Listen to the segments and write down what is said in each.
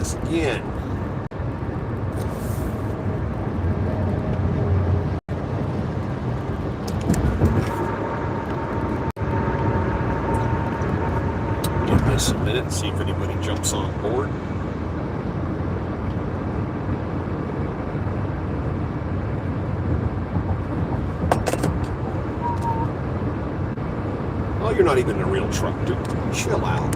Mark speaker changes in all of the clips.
Speaker 1: this again. Give this a minute and see if anybody jumps on board. Oh, you're not even in a real truck, dude. Chill out.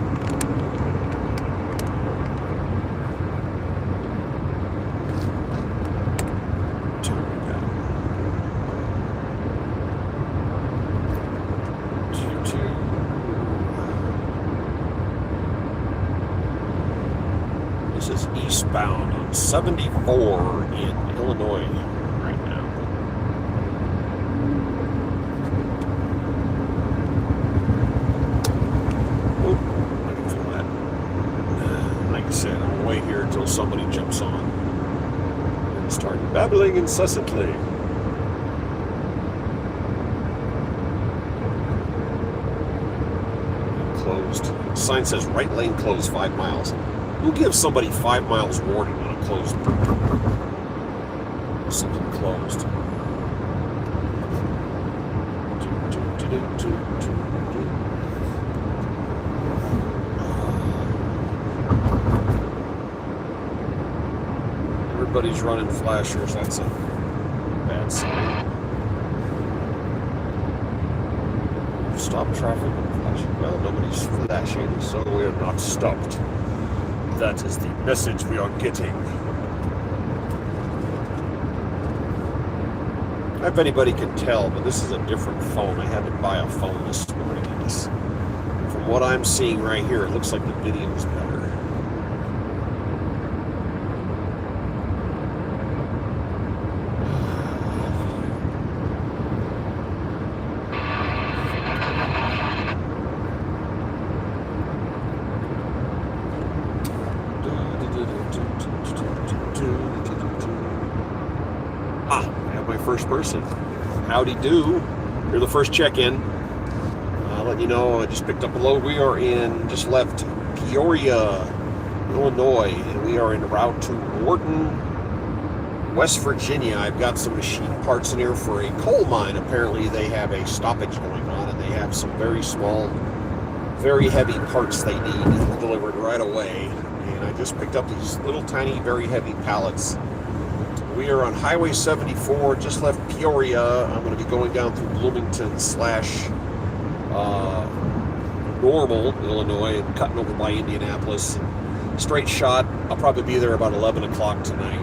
Speaker 1: This is eastbound on 74 in Illinois right now. Oh, I can feel that. Like I said, I'm wait here until somebody jumps on and start babbling incessantly. Closed. The sign says right lane closed 5 miles. Who gives somebody 5 miles warning on a closed something closed? Everybody's running flashers. That's a bad sign. Stop traffic and flashing. Well, nobody's flashing, so we're not stopped. That is the message we are getting. I don't know if anybody can tell, but this is a different phone. I had to buy a phone this morning. From what I'm seeing right here, it looks like the video is better. I have my first person. Howdy do. You're the first check-in. I'll let you know, I just picked up a load. We are just left Peoria, Illinois, and we are en route to Wharton, West Virginia. I've got some machine parts in here for a coal mine. Apparently they have a stoppage going on, and they have some very small, very heavy parts they need delivered right away. And I just picked up these little tiny, very heavy pallets. We are on Highway 74, just left Peoria. I'm going to be going down through Bloomington / Normal, Illinois, and cutting over by Indianapolis. Straight shot. I'll probably be there about 11 o'clock tonight.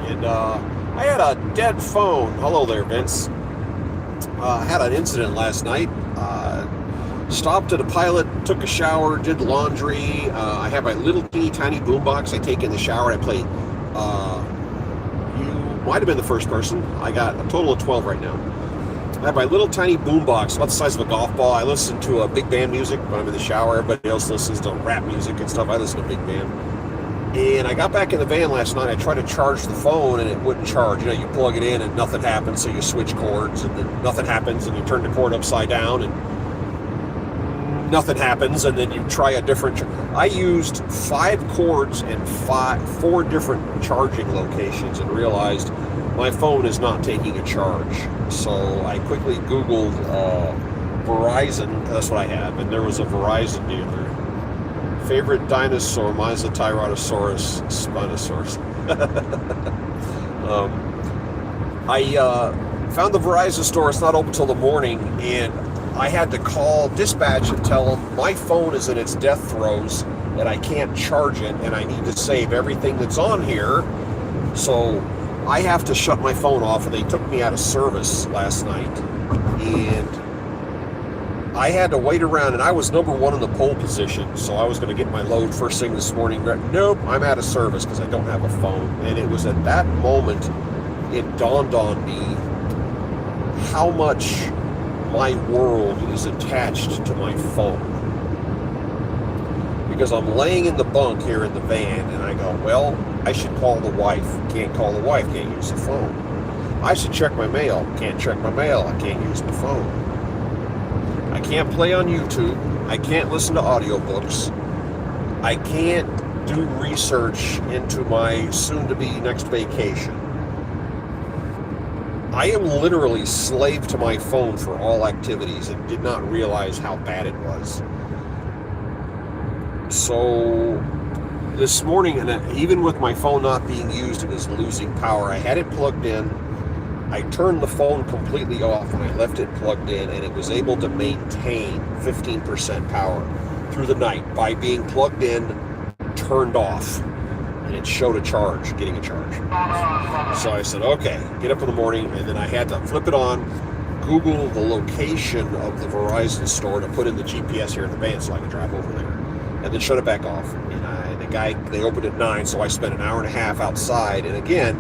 Speaker 1: And I had a dead phone. Hello there, Vince. I had an incident last night. Stopped at a Pilot, took a shower, did laundry. I have my little tiny boombox I take in the shower. I play, you might have been the first person. I got a total of 12 right now. I have my little tiny boombox, about the size of a golf ball. I listen to big band music when I'm in the shower. Everybody else listens to rap music and stuff. I listen to big band. And I got back in the van last night. I tried to charge the phone and it wouldn't charge. You know, you plug it in and nothing happens, so you switch cords and then nothing happens and you turn the cord upside down and nothing happens, and then you try a different. I used 5 cords and 4 different charging locations and realized my phone is not taking a charge. So I quickly Googled Verizon. That's what I have, and there was a Verizon dealer. Favorite dinosaur? Mine's a Tyrannosaurus Spinosaurus. I found the Verizon store. It's not open till the morning, and I had to call dispatch and tell them my phone is in its death throes and I can't charge it and I need to save everything that's on here. So I have to shut my phone off, and they took me out of service last night. And I had to wait around, and I was number 1 in the pole position, so I was going to get my load first thing this morning. Nope, I'm out of service because I don't have a phone. And it was at that moment it dawned on me how much my world is attached to my phone. Because I'm laying in the bunk here in the van and I go, well, I should call the wife. Can't call the wife, can't use the phone. I should check my mail. Can't check my mail, I can't use my phone. I can't play on YouTube. I can't listen to audiobooks. I can't do research into my soon-to-be next vacation. I am literally slave to my phone for all activities and did not realize how bad it was. So this morning, and even with my phone not being used, it was losing power. I had it plugged in. I turned the phone completely off and I left it plugged in, and it was able to maintain 15% power through the night by being plugged in, turned off, and it showed a charge, getting a charge. So I said, okay, get up in the morning, and then I had to flip it on, Google the location of the Verizon store to put in the GPS here in the van so I could drive over there, and then shut it back off. And they opened at 9, so I spent an hour and a half outside, and again,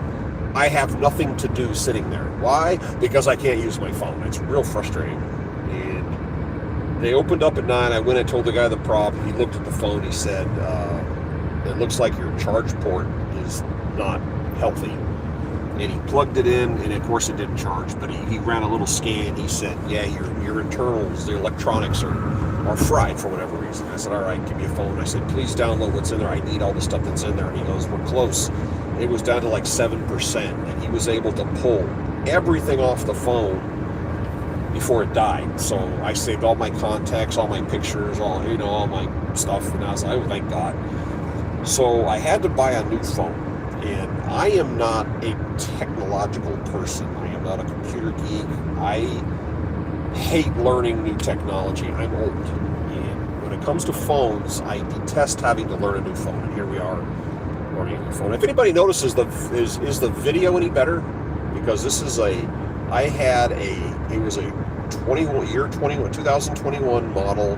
Speaker 1: I have nothing to do sitting there. Why? Because I can't use my phone. It's real frustrating. And they opened up at 9. I went and told the guy the problem. He looked at the phone. He said, it looks like your charge port is not healthy. And he plugged it in, and of course it didn't charge. But he ran a little scan. He said, yeah, your internals, the electronics are fried for whatever reason. I said, all right, give me a phone. I said, please download what's in there. I need all the stuff that's in there. And he goes, we're close. It was down to like 7%, and he was able to pull everything off the phone before it died. So I saved all my contacts, all my pictures, all my stuff, and I was like, oh, thank God. So I had to buy a new phone, and I am not a technological person. I am not a computer geek. I hate learning new technology. I'm old, and when it comes to phones, I detest having to learn a new phone, and here we are. Phone. If anybody notices, is the video any better? Because this is it was a 2021 model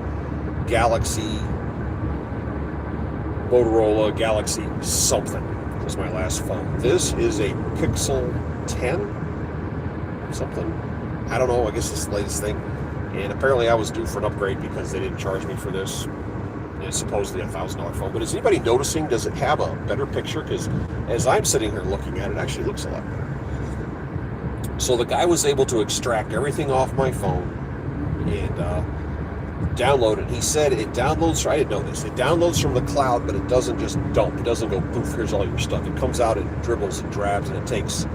Speaker 1: Motorola Galaxy something was my last phone. This is a Pixel 10 something. I don't know. I guess it's the latest thing. And apparently I was due for an upgrade because they didn't charge me for this. It's supposedly a $1,000 phone, but is anybody noticing, does it have a better picture? Because as I'm sitting here looking at it, actually looks a lot better. So the guy was able to extract everything off my phone and download it. He said it downloads, I didn't know this, it downloads from the cloud, but it doesn't just dump. It doesn't go, poof, here's all your stuff. It comes out and dribbles and drabs, and it takes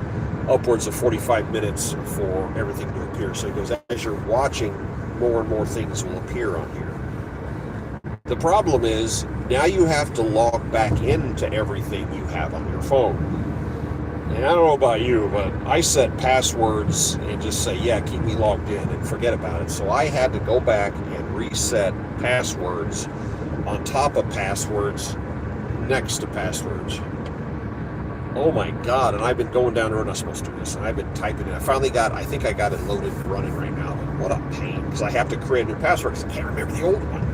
Speaker 1: upwards of 45 minutes for everything to appear. So he goes, as you're watching, more and more things will appear on here. The problem is, now you have to log back into everything you have on your phone. And I don't know about you, but I set passwords and just say, yeah, keep me logged in, and forget about it. So I had to go back and reset passwords on top of passwords next to passwords. Oh my God, and I've been going down the road, I'm not supposed to do this, and I've been typing it. I think I got it loaded and running right now. What a pain, because I have to create a new password because I can't remember the old one.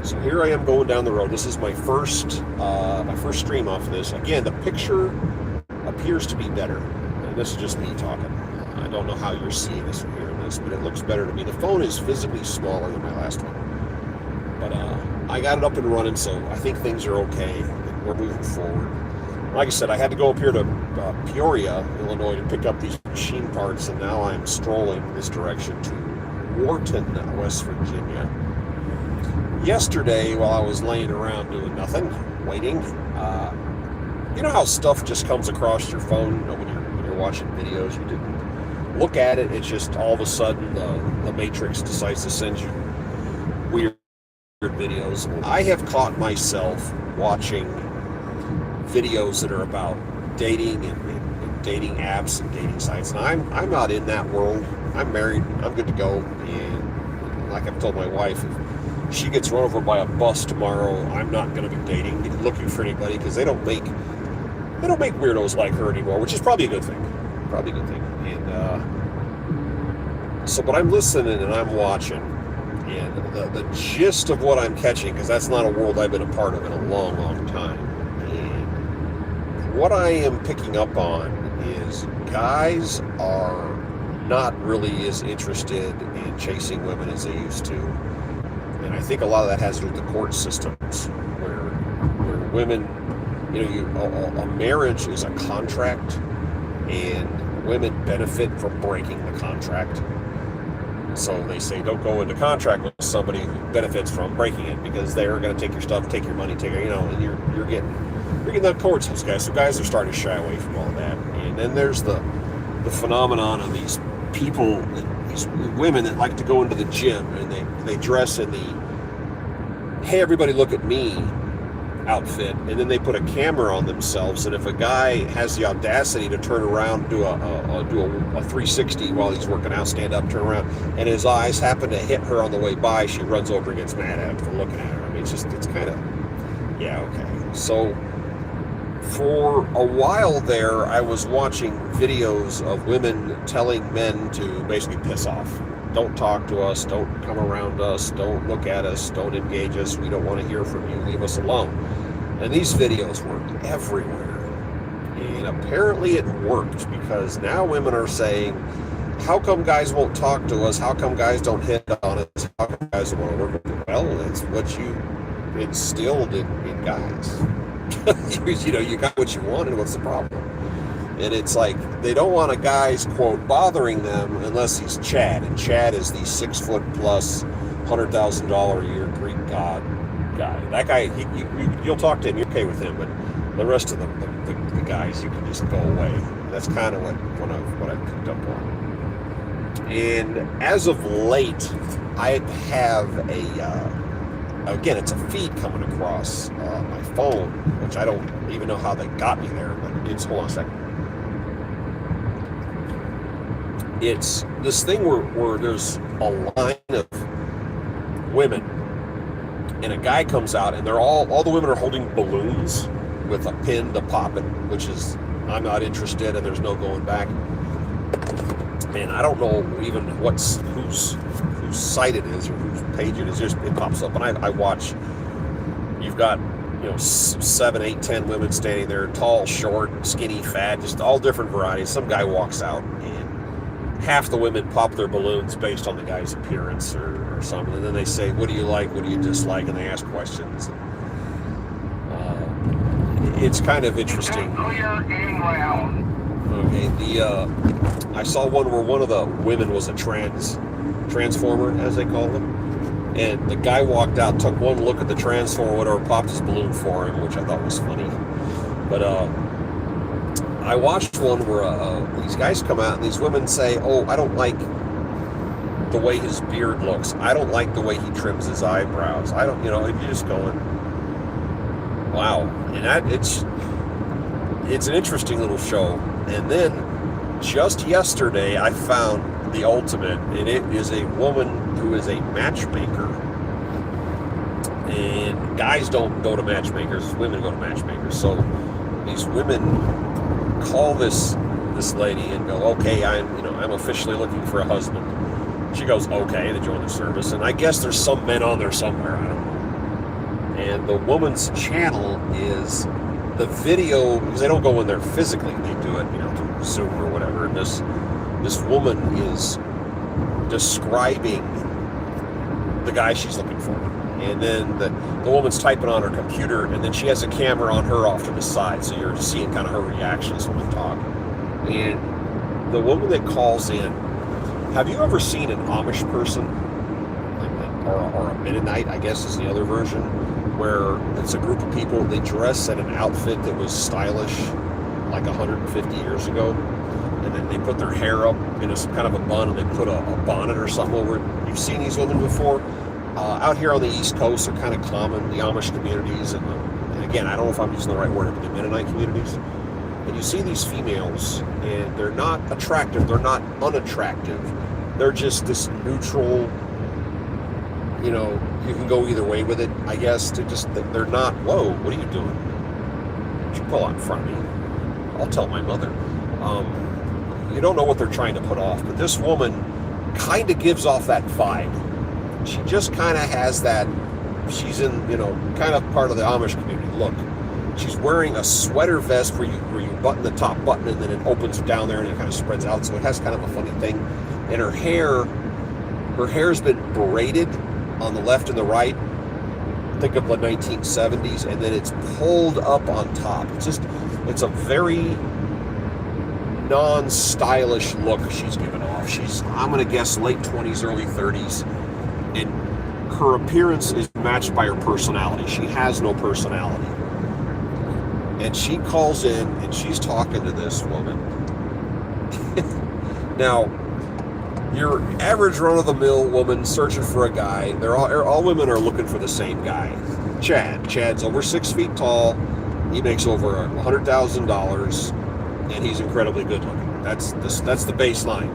Speaker 1: So here I am going down the road. This is my first stream off of this. Again, the picture appears to be better. And this is just me talking. I don't know how you're seeing this or hearing this, but it looks better to me. The phone is physically smaller than my last one. But I got it up and running, so I think things are okay. We're moving forward. Like I said, I had to go up here to Peoria, Illinois, to pick up these machine parts, and now I'm strolling this direction to Wharton, West Virginia. Yesterday, while I was laying around doing nothing, waiting, you know how stuff just comes across your phone when you're watching videos, you didn't look at it, it's just all of a sudden the Matrix decides to send you weird videos. I have caught myself watching videos that are about dating and dating apps and dating sites, and I'm not in that world. I'm married, I'm good to go, and like I've told my wife, if she gets run over by a bus tomorrow, I'm not going to be dating, looking for anybody, because they don't make weirdos like her anymore, which is probably a good thing. And but I'm listening and I'm watching, and the gist of what I'm catching, because that's not a world I've been a part of in a long, long time. And what I am picking up on is guys are not really as interested in chasing women as they used to. And I think a lot of that has to do with the court systems, where women, a marriage is a contract, and women benefit from breaking the contract. So they say don't go into contract with somebody who benefits from breaking it, because they're going to take your stuff, take your money, and you're getting that towards those guys. So guys are starting to shy away from all of that. And then there's the phenomenon of these people, these women that like to go into the gym and they dress in the "hey everybody look at me" outfit, and then they put a camera on themselves, and if a guy has the audacity to turn around, do a 360 while he's working out, stand up, turn around, and his eyes happen to hit her on the way by, she runs over and gets mad at him for looking at her. I mean, it's kind of, yeah, okay. So for a while there, I was watching videos of women telling men to basically piss off. Don't talk to us, don't come around us, don't look at us, don't engage us, we don't want to hear from you, leave us alone. And these videos worked everywhere. And apparently it worked, because now women are saying, how come guys won't talk to us? How come guys don't hit on us? How come guys don't want to work with us? Well, it's what you instilled in guys. You got what you wanted, what's the problem? And it's like, they don't want a guy's, quote, bothering them unless he's Chad. And Chad is the 6 foot plus, $100,000 a year Greek god guy. That guy, you'll talk to him, you're okay with him, but the rest of the guys, you can just go away. That's kind of what I picked up on. And as of late, I have again, it's a feed coming across my phone, which I don't even know how they got me there, but hold on a second. It's this thing where there's a line of women, and a guy comes out, and they're all the women are holding balloons with a pin to pop it, which is, I'm not interested, and there's no going back. And I don't know even whose site it is or whose page it is. It pops up, and I watch. You've got 7, 8, 10 women standing there, tall, short, skinny, fat, just all different varieties. Some guy walks out, and half the women pop their balloons based on the guy's appearance or something, and then they say, what do you like, what do you dislike, and they ask questions. It's kind of interesting. Okay, I saw one where one of the women was a transformer, as they call them, and the guy walked out, took one look at the transformer, whatever, popped his balloon for him, which I thought was funny. But I watched one where these guys come out and these women say, oh, I don't like the way his beard looks. I don't like the way he trims his eyebrows. I don't, you're just going, wow. And it's an interesting little show. And then just yesterday, I found the ultimate, and it is a woman who is a matchmaker. And guys don't go to matchmakers, women go to matchmakers. So these women call this lady and go, okay, I'm officially looking for a husband. She goes, okay, they join the service, and I guess there's some men on there somewhere, I don't know. And the woman's channel is the video, because they don't go in there physically, they do it, through Zoom or whatever. And this woman is describing the guy she's looking for. And then the woman's typing on her computer, and then she has a camera on her off to the side, so you're seeing kind of her reactions when they talk. And the woman that calls in, have you ever seen an Amish person, or a Mennonite, I guess is the other version, where it's a group of people, they dress in an outfit that was stylish like 150 years ago, and then they put their hair up in some kind of a bun, and they put a bonnet or something over it. You've seen these women before? Out here on the East Coast, they're kind of common, the Amish communities, and again, I don't know if I'm using the right word, but the Mennonite communities. And you see these females, and they're not attractive, they're not unattractive, they're just this neutral, you can go either way with it, I guess. They're not, whoa, what are you doing? Don't you pull out in front of me. I'll tell my mother. You don't know what they're trying to put off, but this woman kind of gives off that vibe. She just kind of has that, she's in, kind of part of the Amish community. Look, she's wearing a sweater vest where you button the top button, and then it opens down there and it kind of spreads out, so it has kind of a funny thing. And her hair's been braided on the left and the right. Think of the 1970s, and then it's pulled up on top. It's a very non-stylish look she's given off. She's, I'm going to guess, late 20s, early 30s. And her appearance is matched by her personality. She has no personality. And she calls in and she's talking to this woman. Now, your average run-of-the-mill woman searching for a guy, all women are looking for the same guy. Chad's over 6 feet tall. He makes over $100,000, and he's incredibly good looking. That's the baseline.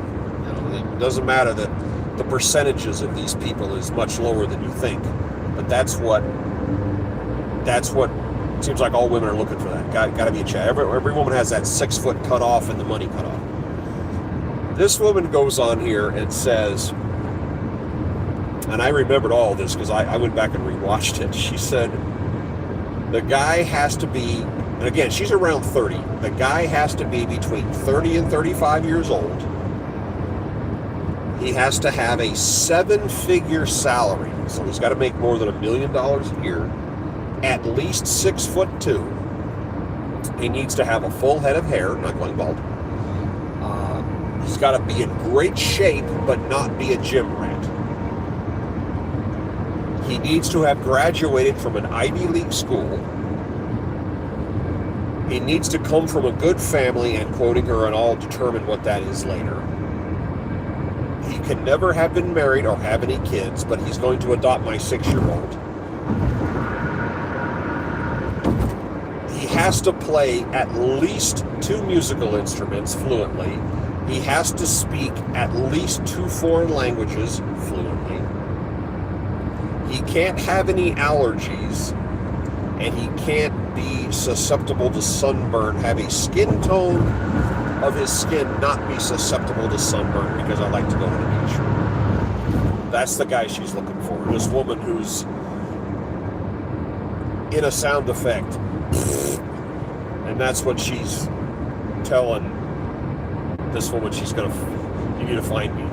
Speaker 1: You know, it doesn't matter that the percentages of these people is much lower than you think, but that's what seems like all women are looking for. That got to be a Chad. Every woman has that 6 foot cut off and the money cut off. This woman goes on here and says, and I remembered all this because I went back and rewatched it. She said, the guy has to be, and again, she's around 30. The guy has to be between 30 and 35 years old. He has to have a 7-figure salary. So he's got to make more than $1 million a year. At least 6'2". He needs to have a full head of hair, not going bald. He's got to be in great shape, but not be a gym rat. He needs to have graduated from an Ivy League school. He needs to come from a good family, and quoting her, and I'll determine what that is later. He can never have been married or have any kids, but he's going to adopt my 6-year-old. He has to play at least 2 musical instruments fluently. He has to speak at least 2 foreign languages fluently. He can't have any allergies, and he can't be susceptible to sunburn, have a skin tone of his skin not be susceptible to sunburn, because I like to go to the beach. That's the guy she's looking for. This woman who's in a sound effect. And that's what she's telling this woman. She's going to, you need to find me.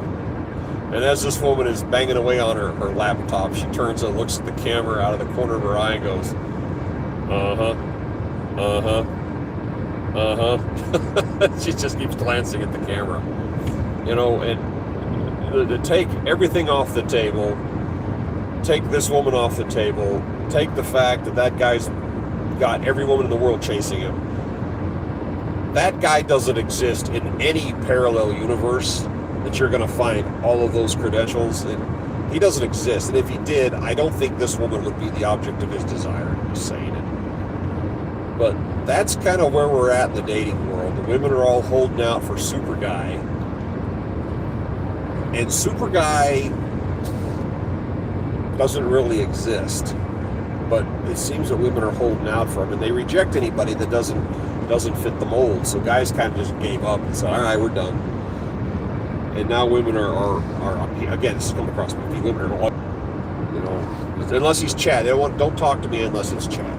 Speaker 1: And as this woman is banging away on her laptop, she turns and looks at the camera out of the corner of her eye and goes, she just keeps glancing at the camera. You know, and to take everything off the table, take this woman off the table, take the fact that that guy's got every woman in the world chasing him. That guy doesn't exist in any parallel universe that you're going to find all of those credentials. He doesn't exist. And if he did, I don't think this woman would be the object of his desire. I'm just saying it. But that's kind of where we're at in the dating world. The women are all holding out for super guy. And super guy doesn't really exist. But it seems that women are holding out for him, and they reject anybody that doesn't fit the mold. So guys kind of just gave up and said, all right, we're done. And now women are again, this is coming across me. Women are, you know, unless he's Chad. Don't talk to me unless it's Chad.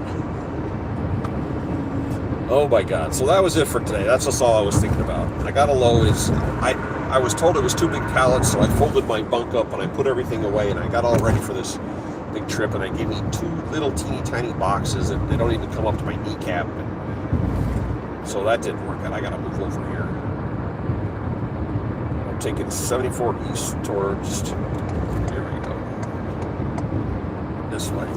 Speaker 1: Oh my God. So that was it for today. That's just all I was thinking about. And I got a low is, I was told it was 2 big pallets, so I folded my bunk up and I put everything away, and I got all ready for this big trip, and I gave me 2 little teeny tiny boxes, and they don't even come up to my kneecap. So that didn't work out. I got to move over here. I'm taking 74 east towards, here we go, this way.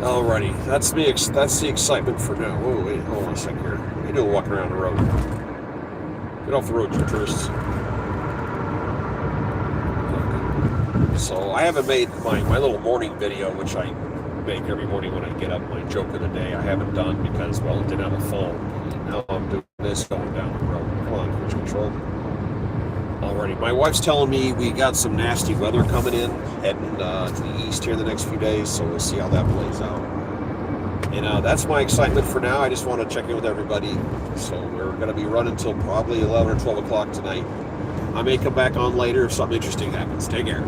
Speaker 1: Alrighty, that's the excitement for now. Whoa, wait, hold on a second here. What are you doing walking around the road? Get off the road, you tourists. So I haven't made my little morning video, which I make every morning when I get up, my joke of the day. I haven't done because, well, it didn't have a phone. Now I'm doing this going down the road. Come on, cruise control. Alrighty, my wife's telling me we got some nasty weather coming in, heading to the east here in the next few days, so we'll see how that plays out. And that's my excitement for now. I just want to check in with everybody. So we're going to be running until probably 11 or 12 o'clock tonight. I may come back on later if something interesting happens. Take care.